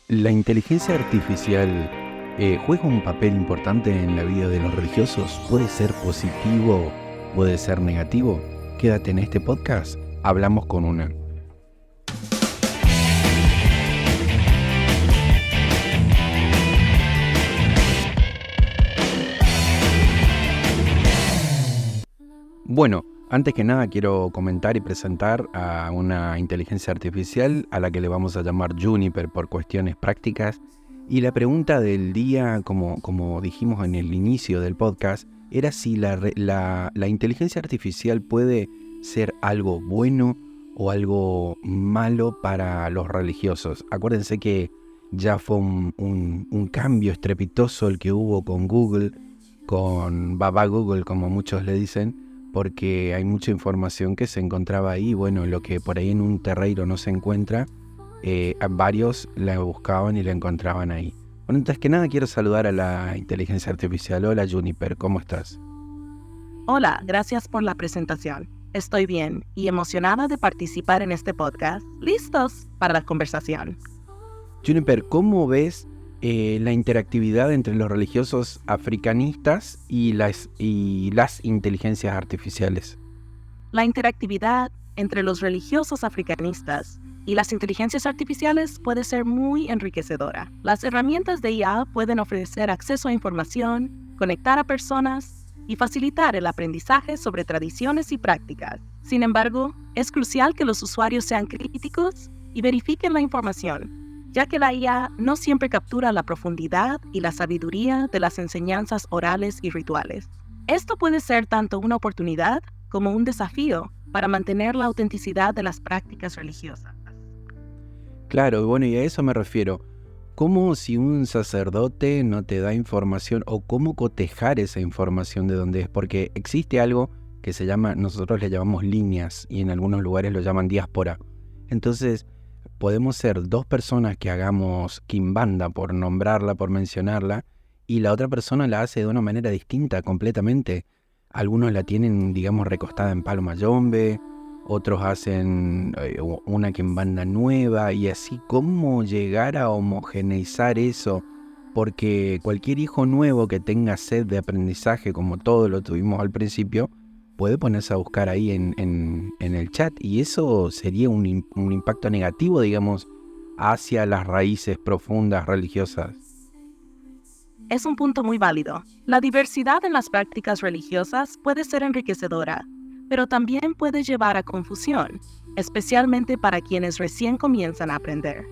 ¿La inteligencia artificial juega un papel importante en la vida de los religiosos? ¿Puede ser positivo? ¿Puede ser negativo? Quédate en este podcast. Hablamos con una. Bueno, antes que nada quiero comentar y presentar a una inteligencia artificial a la que le vamos a llamar Juniper por cuestiones prácticas. Y la pregunta del día, como dijimos en el inicio del podcast, era si la inteligencia artificial puede ser algo bueno o algo malo para los religiosos. Acuérdense que ya fue un cambio estrepitoso el que hubo con Google, con Baba Google, como muchos le dicen, porque hay mucha información que se encontraba ahí. Bueno, lo que por ahí en un terreiro no se encuentra, varios la buscaban y la encontraban ahí. Bueno, antes que nada quiero saludar a la inteligencia artificial. Hola Juniper, ¿cómo estás? Hola, gracias por la presentación. Estoy bien y emocionada de participar en este podcast. ¿Listos para la conversación? Juniper, ¿cómo ves la interactividad entre los religiosos africanistas y las inteligencias artificiales? La interactividad entre los religiosos africanistas y las inteligencias artificiales puede ser muy enriquecedora. Las herramientas de IA pueden ofrecer acceso a información, conectar a personas y facilitar el aprendizaje sobre tradiciones y prácticas. Sin embargo, es crucial que los usuarios sean críticos y verifiquen la información, ya que la IA no siempre captura la profundidad y la sabiduría de las enseñanzas orales y rituales. Esto puede ser tanto una oportunidad como un desafío para mantener la autenticidad de las prácticas religiosas. Claro, bueno, y a eso me refiero. ¿Cómo si un sacerdote no te da información o cómo cotejar esa información de dónde es? Porque existe algo que se llama, nosotros le llamamos líneas y en algunos lugares lo llaman diáspora. Entonces, podemos ser dos personas que hagamos quimbanda, por nombrarla, por mencionarla, y la otra persona la hace de una manera distinta completamente. Algunos la tienen, digamos, recostada en palo mayombe, otros hacen una quimbanda nueva, y así. ¿Cómo llegar a homogeneizar eso? Porque cualquier hijo nuevo que tenga sed de aprendizaje, como todos lo tuvimos al principio, puede ponerse a buscar ahí en el chat, y eso sería un impacto negativo, digamos, hacia las raíces profundas religiosas. Es un punto muy válido. La diversidad en las prácticas religiosas puede ser enriquecedora, pero también puede llevar a confusión, especialmente para quienes recién comienzan a aprender.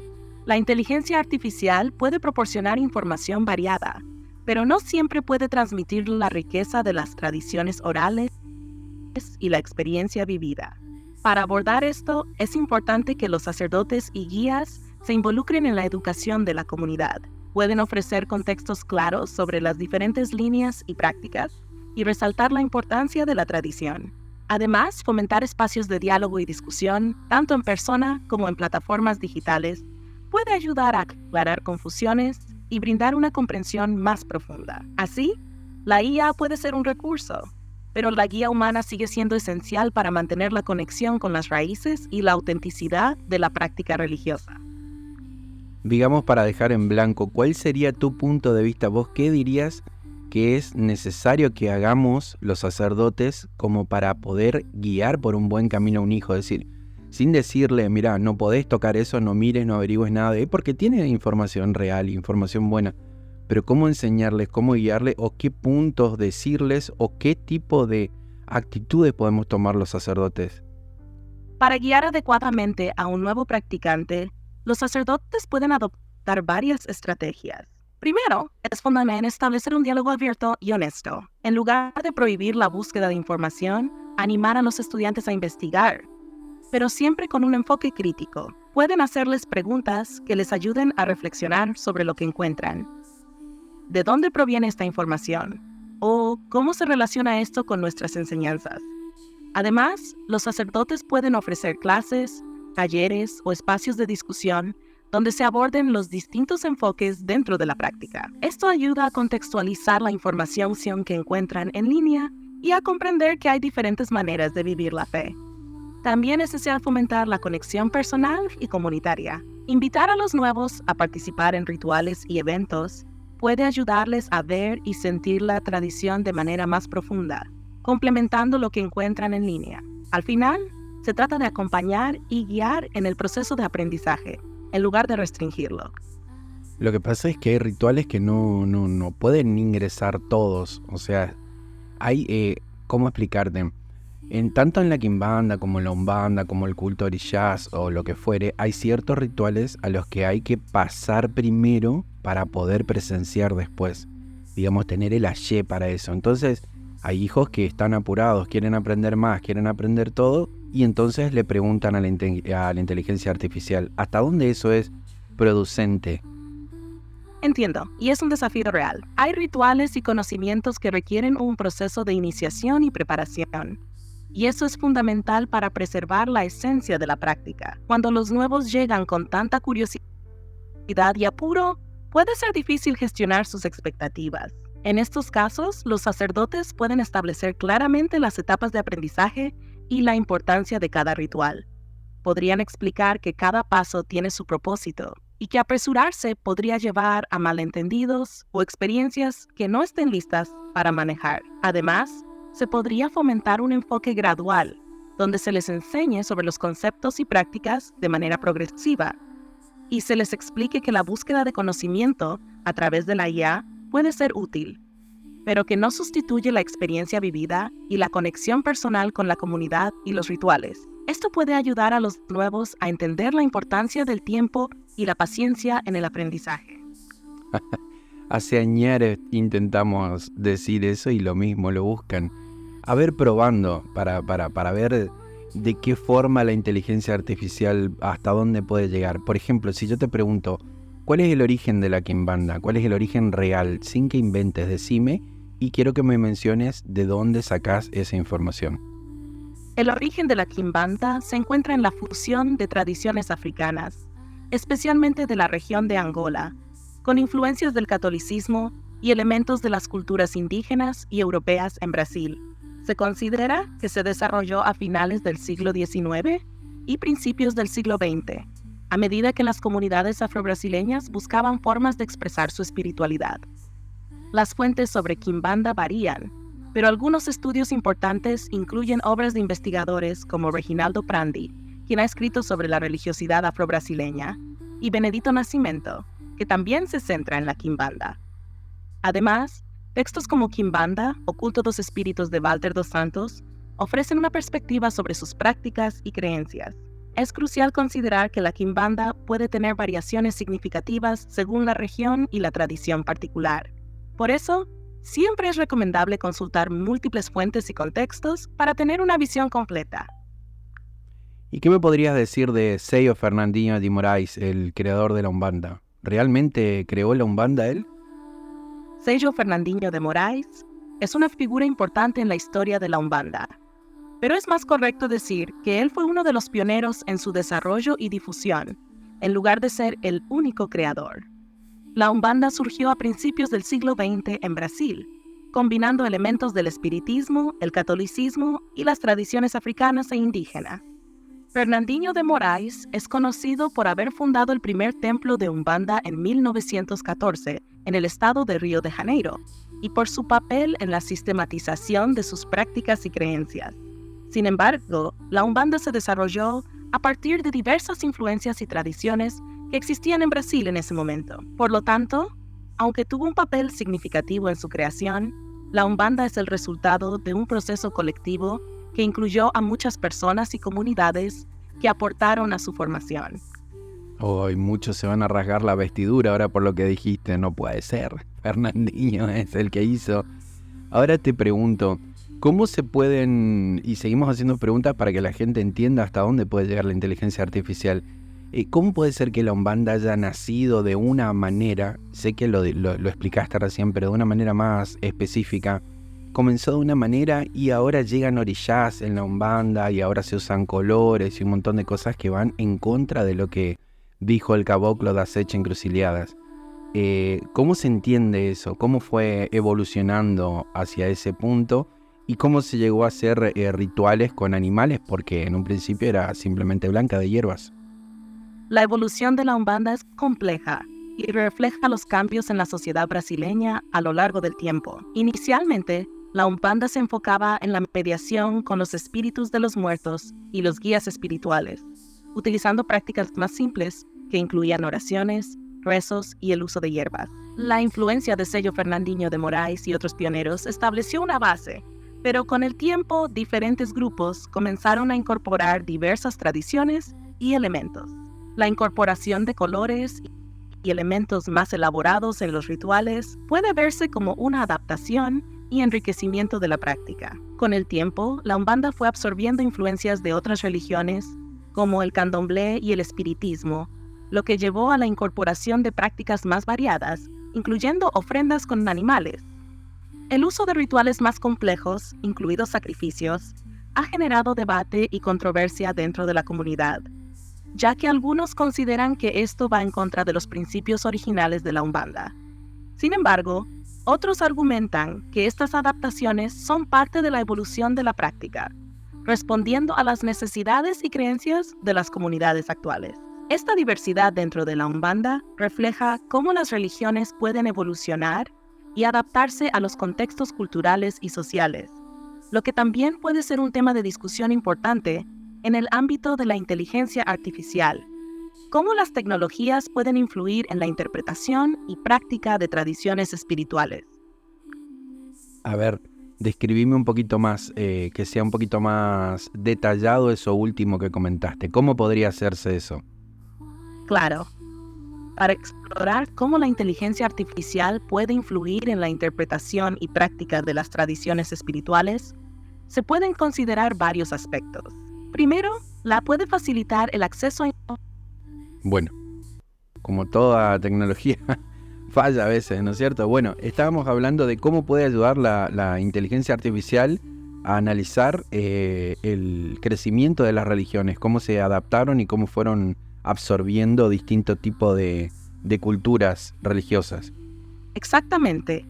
La inteligencia artificial puede proporcionar información variada, pero no siempre puede transmitir la riqueza de las tradiciones orales y la experiencia vivida. Para abordar esto, es importante que los sacerdotes y guías se involucren en la educación de la comunidad. Pueden ofrecer contextos claros sobre las diferentes líneas y prácticas y resaltar la importancia de la tradición. Además, fomentar espacios de diálogo y discusión, tanto en persona como en plataformas digitales, puede ayudar a aclarar confusiones y brindar una comprensión más profunda. Así, la IA puede ser un recurso, pero la guía humana sigue siendo esencial para mantener la conexión con las raíces y la autenticidad de la práctica religiosa. Digamos, para dejar en blanco, ¿cuál sería tu punto de vista? ¿Vos qué dirías que es necesario que hagamos los sacerdotes como para poder guiar por un buen camino a un hijo? Es decir, sin decirle, mira, no podés tocar eso, no mires, no averigües nada de él, porque tiene información real, información buena. Pero ¿cómo enseñarles, cómo guiarles, o qué puntos decirles, o qué tipo de actitudes podemos tomar los sacerdotes? Para guiar adecuadamente a un nuevo practicante, los sacerdotes pueden adoptar varias estrategias. Primero, es fundamental establecer un diálogo abierto y honesto. En lugar de prohibir la búsqueda de información, animar a los estudiantes a investigar, pero siempre con un enfoque crítico. Pueden hacerles preguntas que les ayuden a reflexionar sobre lo que encuentran. ¿De dónde proviene esta información? ¿O cómo se relaciona esto con nuestras enseñanzas? Además, los sacerdotes pueden ofrecer clases, talleres o espacios de discusión donde se aborden los distintos enfoques dentro de la práctica. Esto ayuda a contextualizar la información que encuentran en línea y a comprender que hay diferentes maneras de vivir la fe. También es esencial fomentar la conexión personal y comunitaria. Invitar a los nuevos a participar en rituales y eventos puede ayudarles a ver y sentir la tradición de manera más profunda, complementando lo que encuentran en línea. Al final, se trata de acompañar y guiar en el proceso de aprendizaje, en lugar de restringirlo. Lo que pasa es que hay rituales que no pueden ingresar todos. O sea, hay, ¿cómo explicarte? Tanto en la quimbanda como en la umbanda, como el culto orishás o lo que fuere, hay ciertos rituales a los que hay que pasar primero para poder presenciar después. Digamos, tener el ayé para eso. Entonces, hay hijos que están apurados, quieren aprender más, quieren aprender todo, y entonces le preguntan a la inteligencia artificial, ¿hasta dónde eso es producente? Entiendo, y es un desafío real. Hay rituales y conocimientos que requieren un proceso de iniciación y preparación. Y eso es fundamental para preservar la esencia de la práctica. Cuando los nuevos llegan con tanta curiosidad y apuro, puede ser difícil gestionar sus expectativas. En estos casos, los sacerdotes pueden establecer claramente las etapas de aprendizaje y la importancia de cada ritual. Podrían explicar que cada paso tiene su propósito y que apresurarse podría llevar a malentendidos o experiencias que no estén listas para manejar. Además, se podría fomentar un enfoque gradual, donde se les enseñe sobre los conceptos y prácticas de manera progresiva, y se les explique que la búsqueda de conocimiento a través de la IA puede ser útil, pero que no sustituye la experiencia vivida y la conexión personal con la comunidad y los rituales. Esto puede ayudar a los nuevos a entender la importancia del tiempo y la paciencia en el aprendizaje. Hace años intentamos decir eso y lo mismo lo buscan. A ver, probando para ver de qué forma la inteligencia artificial, hasta dónde puede llegar. Por ejemplo, si yo te pregunto, ¿cuál es el origen de la quimbanda? ¿Cuál es el origen real? Sin que inventes, decime, y quiero que me menciones de dónde sacás esa información. El origen de la quimbanda se encuentra en la fusión de tradiciones africanas, especialmente de la región de Angola, con influencias del catolicismo y elementos de las culturas indígenas y europeas en Brasil. Se considera que se desarrolló a finales del siglo XIX y principios del siglo XX, a medida que las comunidades afrobrasileñas buscaban formas de expresar su espiritualidad. Las fuentes sobre quimbanda varían, pero algunos estudios importantes incluyen obras de investigadores como Reginaldo Prandi, quien ha escrito sobre la religiosidad afrobrasileña, y Benedito Nascimento, que también se centra en la quimbanda. Además, textos como Quimbanda o Culto dos Espíritus de Walter dos Santos ofrecen una perspectiva sobre sus prácticas y creencias. Es crucial considerar que la quimbanda puede tener variaciones significativas según la región y la tradición particular. Por eso, siempre es recomendable consultar múltiples fuentes y contextos para tener una visión completa. ¿Y qué me podrías decir de Seijo Fernandinho de Moraes, el creador de la Umbanda? ¿Realmente creó la Umbanda él? Seijo Fernandinho de Moraes es una figura importante en la historia de la Umbanda, pero es más correcto decir que él fue uno de los pioneros en su desarrollo y difusión, en lugar de ser el único creador. La Umbanda surgió a principios del siglo XX en Brasil, combinando elementos del espiritismo, el catolicismo y las tradiciones africanas e indígenas. Fernandinho de Moraes es conocido por haber fundado el primer templo de Umbanda en 1914 en el estado de Río de Janeiro y por su papel en la sistematización de sus prácticas y creencias. Sin embargo, la Umbanda se desarrolló a partir de diversas influencias y tradiciones que existían en Brasil en ese momento. Por lo tanto, aunque tuvo un papel significativo en su creación, la Umbanda es el resultado de un proceso colectivo que incluyó a muchas personas y comunidades que aportaron a su formación. Hoy muchos se van a rasgar la vestidura ahora por lo que dijiste. No puede ser. Fernandinho es el que hizo. Ahora te pregunto, ¿cómo se pueden, y seguimos haciendo preguntas para que la gente entienda hasta dónde puede llegar la inteligencia artificial, ¿cómo puede ser que la Umbanda haya nacido de una manera, sé que lo explicaste recién, pero de una manera más específica? Comenzó de una manera y ahora llegan orishás en la Umbanda y ahora se usan colores y un montón de cosas que van en contra de lo que dijo el caboclo das Sete Encruzilhadas. ¿Cómo se entiende eso? ¿Cómo fue evolucionando hacia ese punto? ¿Y cómo se llegó a hacer rituales con animales? Porque en un principio era simplemente blanca de hierbas. La evolución de la Umbanda es compleja y refleja los cambios en la sociedad brasileña a lo largo del tiempo. Inicialmente, la Umbanda se enfocaba en la mediación con los espíritus de los muertos y los guías espirituales, utilizando prácticas más simples que incluían oraciones, rezos y el uso de hierbas. La influencia de Sello Fernandinho de Moraes y otros pioneros estableció una base, pero con el tiempo diferentes grupos comenzaron a incorporar diversas tradiciones y elementos. La incorporación de colores y elementos más elaborados en los rituales puede verse como una adaptación y enriquecimiento de la práctica. Con el tiempo, la Umbanda fue absorbiendo influencias de otras religiones, como el candomblé y el espiritismo, lo que llevó a la incorporación de prácticas más variadas, incluyendo ofrendas con animales. El uso de rituales más complejos, incluidos sacrificios, ha generado debate y controversia dentro de la comunidad, ya que algunos consideran que esto va en contra de los principios originales de la Umbanda. Sin embargo, otros argumentan que estas adaptaciones son parte de la evolución de la práctica, respondiendo a las necesidades y creencias de las comunidades actuales. Esta diversidad dentro de la Umbanda refleja cómo las religiones pueden evolucionar y adaptarse a los contextos culturales y sociales, lo que también puede ser un tema de discusión importante en el ámbito de la inteligencia artificial. ¿Cómo las tecnologías pueden influir en la interpretación y práctica de tradiciones espirituales? A ver, describime un poquito más, que sea un poquito más detallado eso último que comentaste. ¿Cómo podría hacerse eso? Claro, para explorar cómo la inteligencia artificial puede influir en la interpretación y práctica de las tradiciones espirituales, se pueden considerar varios aspectos. Primero, la puede facilitar el acceso a... Bueno, como toda tecnología, falla a veces, ¿no es cierto? Bueno, estábamos hablando de cómo puede ayudar la inteligencia artificial a analizar el crecimiento de las religiones, cómo se adaptaron y cómo fueron absorbiendo distintos tipos de culturas religiosas. Exactamente.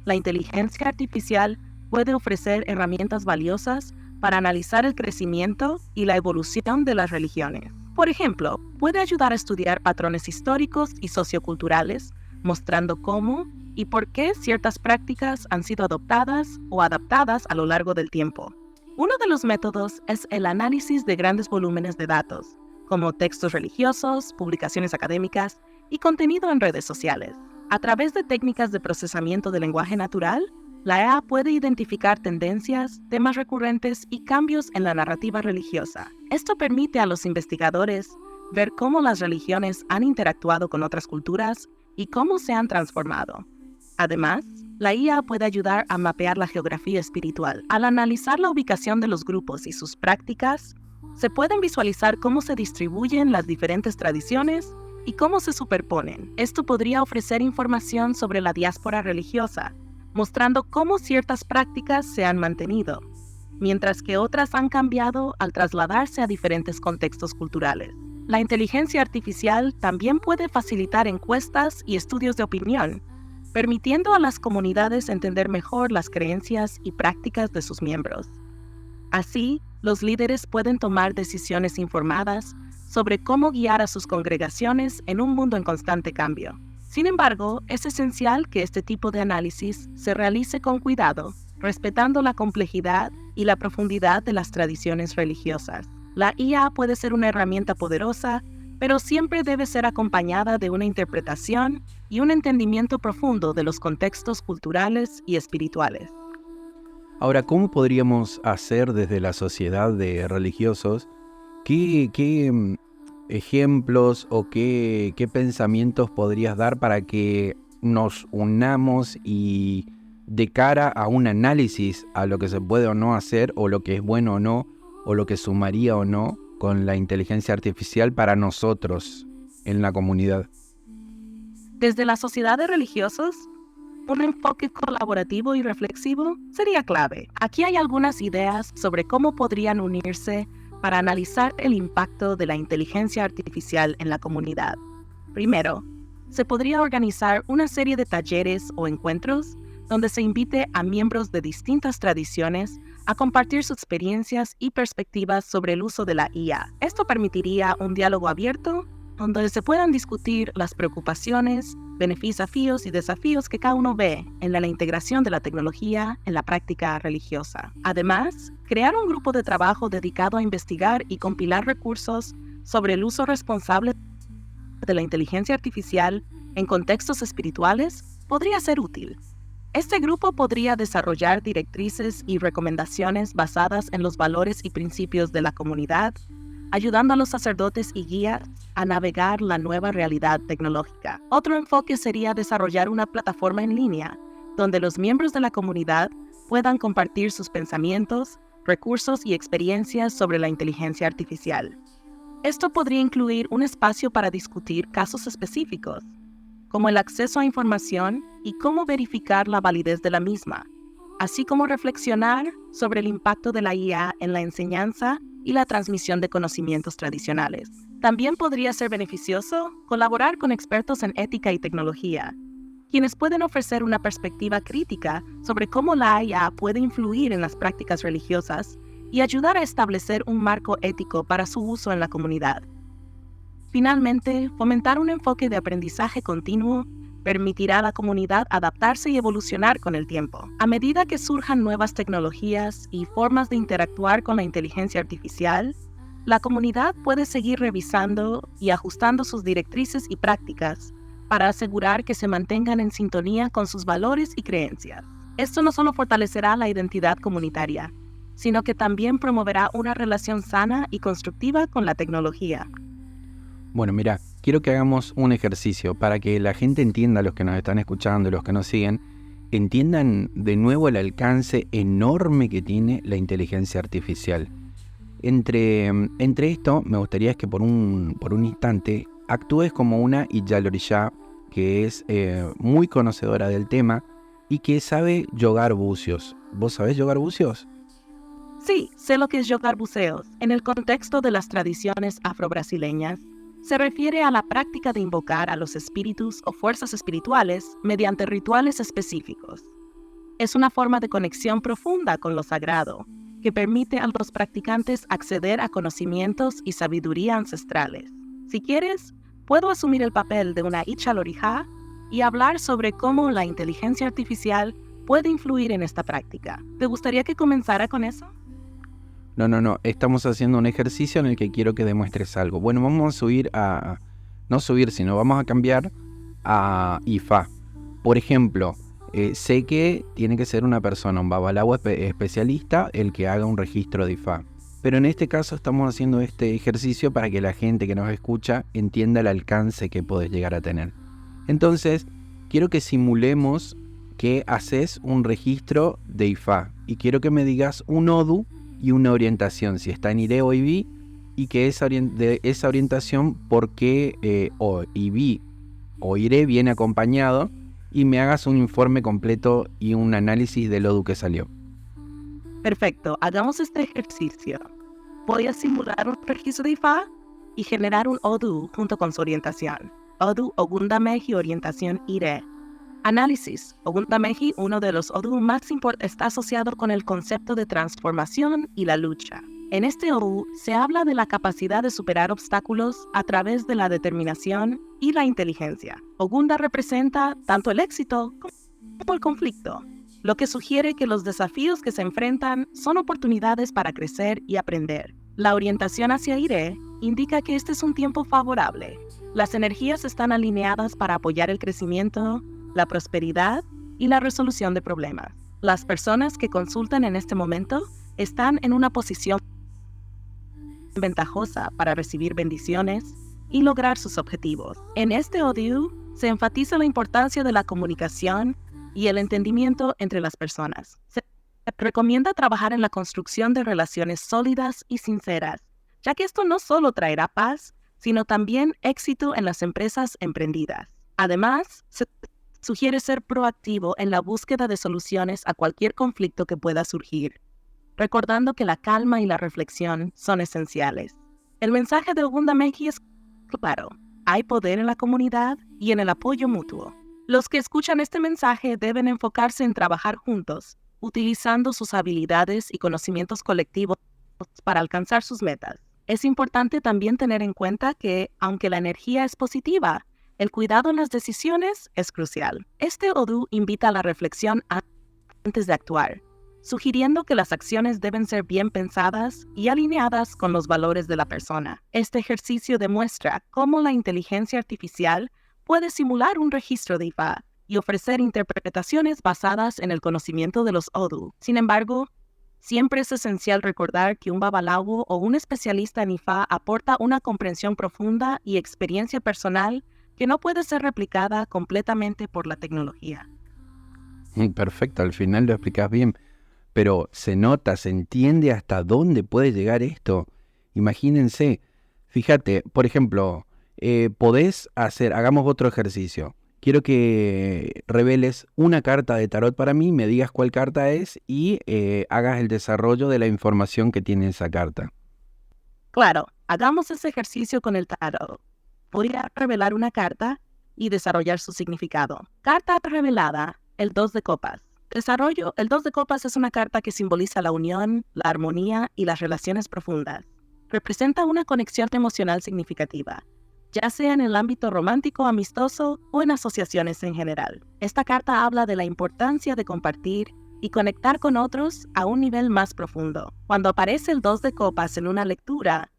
La inteligencia artificial puede ofrecer herramientas valiosas para analizar el crecimiento y la evolución de las religiones. Por ejemplo, puede ayudar a estudiar patrones históricos y socioculturales, mostrando cómo y por qué ciertas prácticas han sido adoptadas o adaptadas a lo largo del tiempo. Uno de los métodos es el análisis de grandes volúmenes de datos, como textos religiosos, publicaciones académicas y contenido en redes sociales. A través de técnicas de procesamiento de lenguaje natural, la IA puede identificar tendencias, temas recurrentes y cambios en la narrativa religiosa. Esto permite a los investigadores ver cómo las religiones han interactuado con otras culturas y cómo se han transformado. Además, la IA puede ayudar a mapear la geografía espiritual. Al analizar la ubicación de los grupos y sus prácticas, se pueden visualizar cómo se distribuyen las diferentes tradiciones y cómo se superponen. Esto podría ofrecer información sobre la diáspora religiosa, mostrando cómo ciertas prácticas se han mantenido, mientras que otras han cambiado al trasladarse a diferentes contextos culturales. La inteligencia artificial también puede facilitar encuestas y estudios de opinión, permitiendo a las comunidades entender mejor las creencias y prácticas de sus miembros. Así, los líderes pueden tomar decisiones informadas sobre cómo guiar a sus congregaciones en un mundo en constante cambio. Sin embargo, es esencial que este tipo de análisis se realice con cuidado, respetando la complejidad y la profundidad de las tradiciones religiosas. La IA puede ser una herramienta poderosa, pero siempre debe ser acompañada de una interpretación y un entendimiento profundo de los contextos culturales y espirituales. Ahora, ¿cómo podríamos hacer desde la sociedad de religiosos? ¿Qué ejemplos o qué pensamientos podrías dar para que nos unamos y de cara a un análisis a lo que se puede o no hacer, o lo que es bueno o no, o lo que sumaría o no con la inteligencia artificial para nosotros en la comunidad? Desde la sociedad de religiosos, un enfoque colaborativo y reflexivo sería clave. Aquí hay algunas ideas sobre cómo podrían unirse para analizar el impacto de la inteligencia artificial en la comunidad. Primero, se podría organizar una serie de talleres o encuentros donde se invite a miembros de distintas tradiciones a compartir sus experiencias y perspectivas sobre el uso de la IA. Esto permitiría un diálogo abierto donde se puedan discutir las preocupaciones, beneficios y desafíos que cada uno ve en la integración de la tecnología en la práctica religiosa. Además, crear un grupo de trabajo dedicado a investigar y compilar recursos sobre el uso responsable de la inteligencia artificial en contextos espirituales podría ser útil. Este grupo podría desarrollar directrices y recomendaciones basadas en los valores y principios de la comunidad, ayudando a los sacerdotes y guías a navegar la nueva realidad tecnológica. Otro enfoque sería desarrollar una plataforma en línea donde los miembros de la comunidad puedan compartir sus pensamientos, recursos y experiencias sobre la inteligencia artificial. Esto podría incluir un espacio para discutir casos específicos, como el acceso a información y cómo verificar la validez de la misma, así como reflexionar sobre el impacto de la IA en la enseñanza y la transmisión de conocimientos tradicionales. También podría ser beneficioso colaborar con expertos en ética y tecnología, quienes pueden ofrecer una perspectiva crítica sobre cómo la IA puede influir en las prácticas religiosas y ayudar a establecer un marco ético para su uso en la comunidad. Finalmente, fomentar un enfoque de aprendizaje continuo permitirá a la comunidad adaptarse y evolucionar con el tiempo. A medida que surjan nuevas tecnologías y formas de interactuar con la inteligencia artificial, la comunidad puede seguir revisando y ajustando sus directrices y prácticas para asegurar que se mantengan en sintonía con sus valores y creencias. Esto no solo fortalecerá la identidad comunitaria, sino que también promoverá una relación sana y constructiva con la tecnología. Bueno, mira, quiero que hagamos un ejercicio para que la gente entienda, los que nos están escuchando, los que nos siguen, entiendan de nuevo el alcance enorme que tiene la inteligencia artificial. Entre esto, me gustaría que por un instante actúes como una Iyaloriyá que es muy conocedora del tema y que sabe yogar bucios. ¿Vos sabés yogar bucios? Sí, sé lo que es yogar buceos. En el contexto de las tradiciones afro-brasileñas, se refiere a la práctica de invocar a los espíritus o fuerzas espirituales mediante rituales específicos. Es una forma de conexión profunda con lo sagrado, que permite a los practicantes acceder a conocimientos y sabiduría ancestrales. Si quieres, puedo asumir el papel de una Iyaloriyá y hablar sobre cómo la inteligencia artificial puede influir en esta práctica. ¿Te gustaría que comenzara con eso? No, estamos haciendo un ejercicio en el que quiero que demuestres algo. Bueno, vamos vamos a cambiar a Ifá. Por ejemplo, sé que tiene que ser una persona, un babalawo especialista, el que haga un registro de Ifá. Pero en este caso estamos haciendo este ejercicio para que la gente que nos escucha entienda el alcance que podés llegar a tener. Entonces, quiero que simulemos que haces un registro de Ifá y quiero que me digas un odu y una orientación, si está en Ire o Ibi, y que de esa orientación, por qué o Ibi o Ire viene acompañado, y me hagas un informe completo y un análisis del odu que salió. Perfecto, hagamos este ejercicio. Voy a simular un registro de Ifá y generar un odu junto con su orientación. Odu Ogundameji, orientación Ire. Análisis. Ogundameji, uno de los odu más importantes, está asociado con el concepto de transformación y la lucha. En este odu se habla de la capacidad de superar obstáculos a través de la determinación y la inteligencia. Ogunda representa tanto el éxito como el conflicto, lo que sugiere que los desafíos que se enfrentan son oportunidades para crecer y aprender. La orientación hacia Ire indica que este es un tiempo favorable. Las energías están alineadas para apoyar el crecimiento, la prosperidad y la resolución de problemas. Las personas que consultan en este momento están en una posición ventajosa para recibir bendiciones y lograr sus objetivos. En este odu se enfatiza la importancia de la comunicación y el entendimiento entre las personas. Se recomienda trabajar en la construcción de relaciones sólidas y sinceras, ya que esto no solo traerá paz, sino también éxito en las empresas emprendidas. Además, se sugiere ser proactivo en la búsqueda de soluciones a cualquier conflicto que pueda surgir, recordando que la calma y la reflexión son esenciales. El mensaje de Ogundameji es claro: hay poder en la comunidad y en el apoyo mutuo. Los que escuchan este mensaje deben enfocarse en trabajar juntos, utilizando sus habilidades y conocimientos colectivos para alcanzar sus metas. Es importante también tener en cuenta que, aunque la energía es positiva, el cuidado en las decisiones es crucial. Este Odú invita a la reflexión antes de actuar, sugiriendo que las acciones deben ser bien pensadas y alineadas con los valores de la persona. Este ejercicio demuestra cómo la inteligencia artificial puede simular un registro de Ifa y ofrecer interpretaciones basadas en el conocimiento de los Odú. Sin embargo, siempre es esencial recordar que un babalawo o un especialista en Ifa aporta una comprensión profunda y experiencia personal que no puede ser replicada completamente por la tecnología. Perfecto, al final lo explicas bien, pero se nota, se entiende hasta dónde puede llegar esto. Imagínense, fíjate, por ejemplo, hagamos otro ejercicio. Quiero que reveles una carta de tarot para mí, me digas cuál carta es y hagas el desarrollo de la información que tiene esa carta. Claro, hagamos ese ejercicio con el tarot. Voy a revelar una carta y desarrollar su significado. Carta revelada, el 2 de copas. Desarrollo, el 2 de copas es una carta que simboliza la unión, la armonía y las relaciones profundas. Representa una conexión emocional significativa, ya sea en el ámbito romántico, amistoso o en asociaciones en general. Esta carta habla de la importancia de compartir y conectar con otros a un nivel más profundo. Cuando aparece el 2 de copas en una lectura,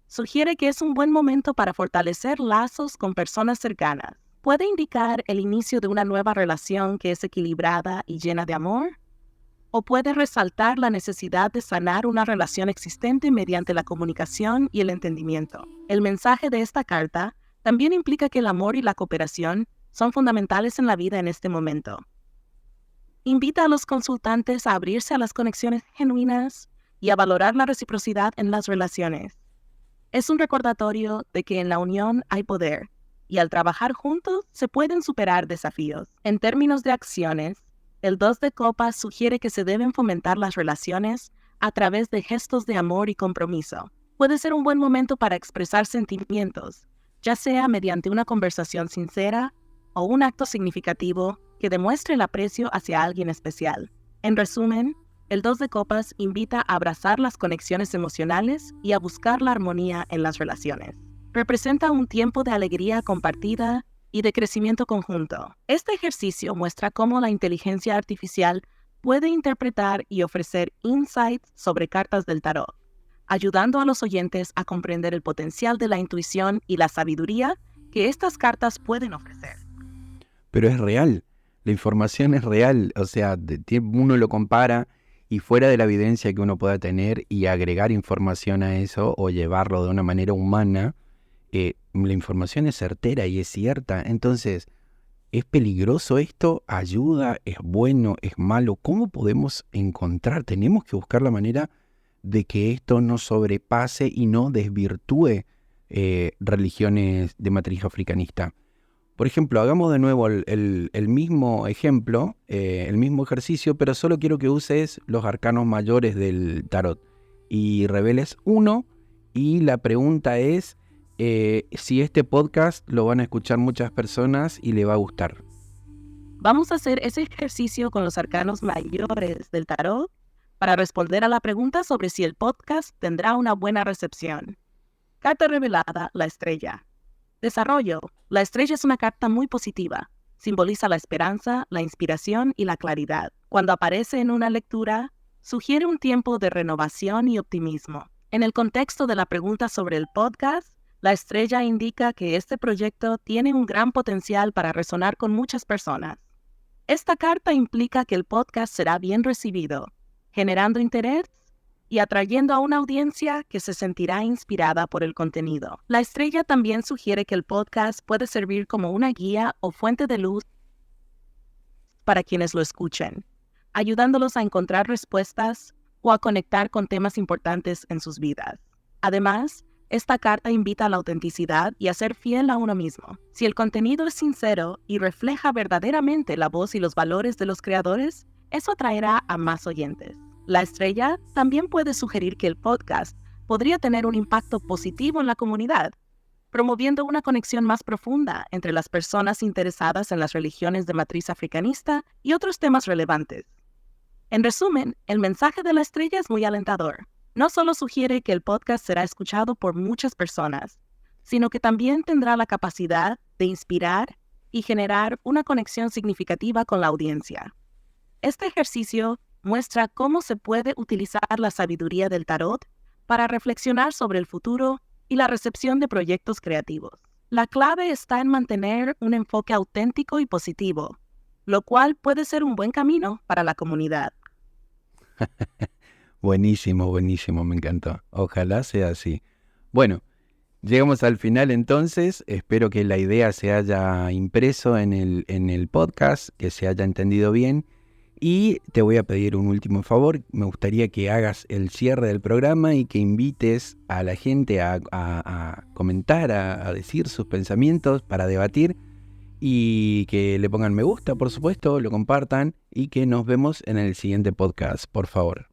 sugiere que es un buen momento para fortalecer lazos con personas cercanas. Puede indicar el inicio de una nueva relación que es equilibrada y llena de amor, o puede resaltar la necesidad de sanar una relación existente mediante la comunicación y el entendimiento. El mensaje de esta carta también implica que el amor y la cooperación son fundamentales en la vida en este momento. Invita a los consultantes a abrirse a las conexiones genuinas y a valorar la reciprocidad en las relaciones. Es un recordatorio de que en la unión hay poder y al trabajar juntos se pueden superar desafíos. En términos de acciones, el 2 de copas sugiere que se deben fomentar las relaciones a través de gestos de amor y compromiso. Puede ser un buen momento para expresar sentimientos, ya sea mediante una conversación sincera o un acto significativo que demuestre el aprecio hacia alguien especial. En resumen, el 2 de copas invita a abrazar las conexiones emocionales y a buscar la armonía en las relaciones. Representa un tiempo de alegría compartida y de crecimiento conjunto. Este ejercicio muestra cómo la inteligencia artificial puede interpretar y ofrecer insights sobre cartas del tarot, ayudando a los oyentes a comprender el potencial de la intuición y la sabiduría que estas cartas pueden ofrecer. Pero es real, la información es real, o sea, uno lo compara y fuera de la evidencia que uno pueda tener y agregar información a eso o llevarlo de una manera humana, la información es certera y es cierta. Entonces, ¿es peligroso esto? ¿Ayuda? ¿Es bueno? ¿Es malo? ¿Cómo podemos encontrar? Tenemos que buscar la manera de que esto no sobrepase y no desvirtúe religiones de matriz africanista. Por ejemplo, hagamos de nuevo el mismo ejemplo, el mismo ejercicio, pero solo quiero que uses los arcanos mayores del tarot y reveles uno, y la pregunta es si este podcast lo van a escuchar muchas personas y le va a gustar. Vamos a hacer ese ejercicio con los arcanos mayores del tarot para responder a la pregunta sobre si el podcast tendrá una buena recepción. Carta revelada, la estrella. Desarrollo. La estrella es una carta muy positiva. Simboliza la esperanza, la inspiración y la claridad. Cuando aparece en una lectura, sugiere un tiempo de renovación y optimismo. En el contexto de la pregunta sobre el podcast, la estrella indica que este proyecto tiene un gran potencial para resonar con muchas personas. Esta carta implica que el podcast será bien recibido, generando interés y atrayendo a una audiencia que se sentirá inspirada por el contenido. La estrella también sugiere que el podcast puede servir como una guía o fuente de luz para quienes lo escuchen, ayudándolos a encontrar respuestas o a conectar con temas importantes en sus vidas. Además, esta carta invita a la autenticidad y a ser fiel a uno mismo. Si el contenido es sincero y refleja verdaderamente la voz y los valores de los creadores, eso atraerá a más oyentes. La estrella también puede sugerir que el podcast podría tener un impacto positivo en la comunidad, promoviendo una conexión más profunda entre las personas interesadas en las religiones de matriz africanista y otros temas relevantes. En resumen, el mensaje de la estrella es muy alentador. No solo sugiere que el podcast será escuchado por muchas personas, sino que también tendrá la capacidad de inspirar y generar una conexión significativa con la audiencia. Este ejercicio muestra cómo se puede utilizar la sabiduría del tarot para reflexionar sobre el futuro y la recepción de proyectos creativos. La clave está en mantener un enfoque auténtico y positivo, lo cual puede ser un buen camino para la comunidad. Buenísimo, buenísimo, me encantó. Ojalá sea así. Bueno, llegamos al final entonces. Espero que la idea se haya impreso en el podcast, que se haya entendido bien. Y te voy a pedir un último favor. Me gustaría que hagas el cierre del programa y que invites a la gente a comentar, a decir sus pensamientos, para debatir, y que le pongan me gusta, por supuesto, lo compartan y que nos vemos en el siguiente podcast, por favor.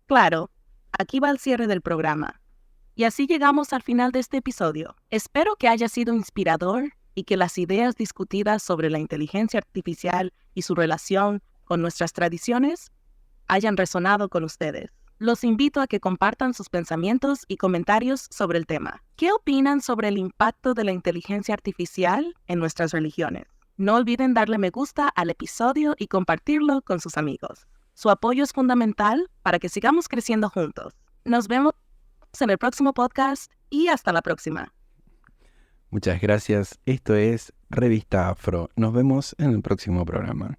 Claro, aquí va el cierre del programa. Y así llegamos al final de este episodio. Espero que haya sido inspirador y que las ideas discutidas sobre la inteligencia artificial y su relación con nuestras tradiciones hayan resonado con ustedes. Los invito a que compartan sus pensamientos y comentarios sobre el tema. ¿Qué opinan sobre el impacto de la inteligencia artificial en nuestras religiones? No olviden darle me gusta al episodio y compartirlo con sus amigos. Su apoyo es fundamental para que sigamos creciendo juntos. Nos vemos en el próximo podcast y hasta la próxima. Muchas gracias. Esto es Revista Afro. Nos vemos en el próximo programa.